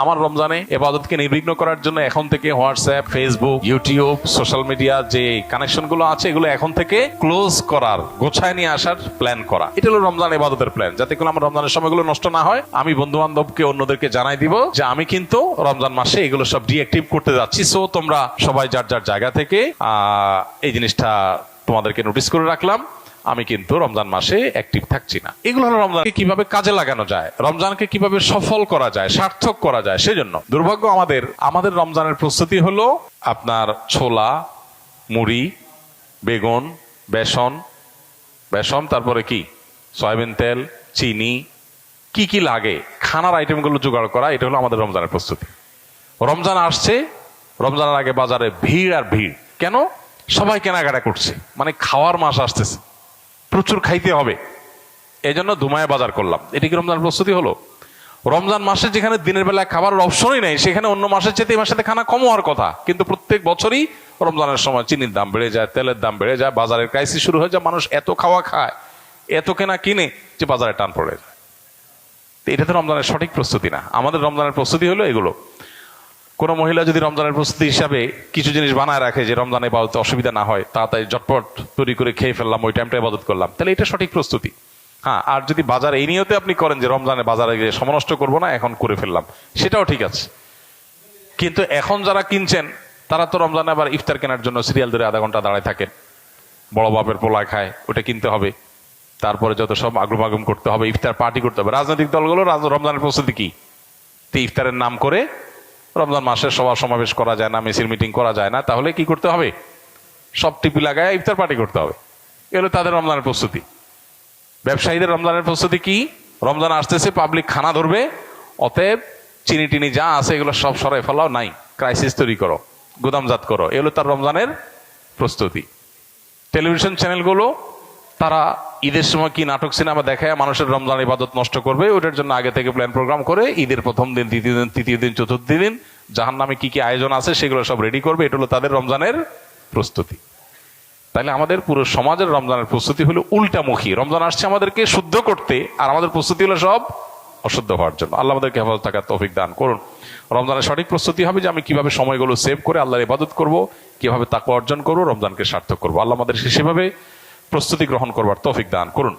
আমার রমজানে ইবাদতকে নির্বিঘ্ন করার জন্য এখন থেকে WhatsApp, Facebook, YouTube, social media যে কানেকশন গুলো আছে এগুলো এখন থেকে ক্লোজ করার, গোছায় নিয়ে আসার প্ল্যান করা। এটা হলো রমজান ইবাদতের প্ল্যান, যাতে করে আমার রমজানের সময়গুলো নষ্ট না হয়। আমি বন্ধু বান্ধবকে, অন্যদেরকে জানাই দিব যে আমি কিন্তু রমজান মাসে এগুলো সব ডিঅ্যাক্টিভ করতে যাচ্ছি। সো তোমরা সবাই যার যার জায়গা থেকে এই জিনিসটা তোমাদেরকে নোটিস করে রাখলাম, আমি কিন্তু রমজান মাসে অ্যাক্টিভ থাকছি না। এগুলো হলো রমজানকে কিভাবে কাজে লাগানো যায়, রমজানকে কিভাবে সফল করা যায়, সার্থক করা যায়। সেজন্য দুর্ভাগ্য আমাদের রমজানের প্রস্তুতি হলো আপনার ছোলা, মুড়ি, বেগুন, বেসন, তারপরে কি সয়াবিন তেল, চিনি, কি লাগে খানার আইটেমগুলো জোগাড় করা। এটা হলো আমাদের রমজানের প্রস্তুতি। রমজান আসছে, রমজানের আগে বাজারে ভিড় আর ভিড়। কেন? সবাই কেনাকাটা করছে, মানে খাওয়ার মাস আসতেছে, প্রচুর খাইতে হবে, এই জন্য ধুমায় বাজার করলাম। এটা কি রমজান প্রস্তুতি হলো? রমজান মাসে যেখানে দিনের বেলায় খাবারের অপশনই নেই, সেখানে অন্য মাসের চেয়ে এই মাসে খানা কম হওয়ার কথা, কিন্তু প্রত্যেক বছরই রমজানের সময় চিনির দাম বেড়ে যায়, তেলের দাম বেড়ে যায়, বাজারের ক্রাইসিস শুরু হয়ে যায়। মানুষ এত খাওয়া খায়, এত কেনা কিনে যে বাজারে টান পড়ে যায়। এটা তো রমজানের সঠিক প্রস্তুতি না। আমাদের রমজানের প্রস্তুতি হলো এগুলো। কোনো মহিলা যদি রমজানের প্রস্তুতি হিসাবে কিছু জিনিস বানায় রাখে যে রমজানে ইবাদতে অসুবিধা না হয়, তাড়াতাড়ি ঝটপট তৈরি করে খেয়ে ফেললাম, ওই টাইমটা ইবাদত করলাম, তাহলে এটা সঠিক প্রস্তুতি। হ্যাঁ, আর যদি বাজার এই নিয়তে আপনি করেন যে রমজানে বাজারে গিয়ে সময় নষ্ট করবো না, এখন করে ফেললাম, সেটাও ঠিক আছে। কিন্তু এখন যারা কিনছেন তারা তো রমজানে আবার ইফতার কেনার জন্য সিরিয়াল ধরে আধা ঘন্টা দাঁড়ায় থাকেন। বড় বাপের পোলায় খায়, ওটা কিনতে হবে, তারপরে যত সব আগুম করতে হবে, ইফতার পার্টি করতে হবে। রাজনৈতিক দলগুলো রমজানের প্রস্তুতি কি? ইফতারের নাম করে রমজান মাসে সভা সমাবেশ করা যায় না, মিছিল মিটিং করা যায় না, তাহলে কি করতে হবে? সব টিপি লাগায় ইফতার পার্টি করতে হবে। এগুলো তাদের রমজানের প্রস্তুতি। ব্যবসায়ীদের রমজানের প্রস্তুতি কি? রমজান আসতেছে, পাবলিক খানা ধরবে, অতএব চিনি টিনি যা আছে এগুলো সব সরাই ফেলাও, নাই, ক্রাইসিস তৈরি করো, গুদামজাত করো। এগুলো তার রমজানের প্রস্তুতি। টেলিভিশন চ্যানেলগুলো তারা ঈদের সময় কি নাটক সিনেমা দেখায় মানুষের রমজান ইবাদত নষ্ট করবে, ওটার জন্য আগে থেকে প্ল্যান প্রোগ্রাম করে ঈদের প্রথম দিন, দ্বিতীয় দিন, তৃতীয় দিন, চতুর্থ দিন জাহান্নামে কি আয়োজন আছে সেগুলো সব রেডি করবে। এটা হলো তাদের রমজানের প্রস্তুতি। তাহলে আমাদের পুরো সমাজের রমজানের প্রস্তুতি হলো উল্টামুখী। রমজান আসছে আমাদেরকে শুদ্ধ করতে, আর আমাদের প্রস্তুতি হলো সব অশুদ্ধ হওয়ার জন্য। আল্লাহ আমাদেরকে হেফাজত থাকার তৌফিক দান করুন। রমজানের সঠিক প্রস্তুতি হবে যে আমি কিভাবে সময়গুলো সেভ করে আল্লাহর ইবাদত করব, কিভাবে তাকওয়া অর্জন করবো, রমজানকে সার্থক করবো। আল্লাহ আমাদের সেভাবে প্রস্তুতি গ্রহণ করবার তৌফিক দান করুন।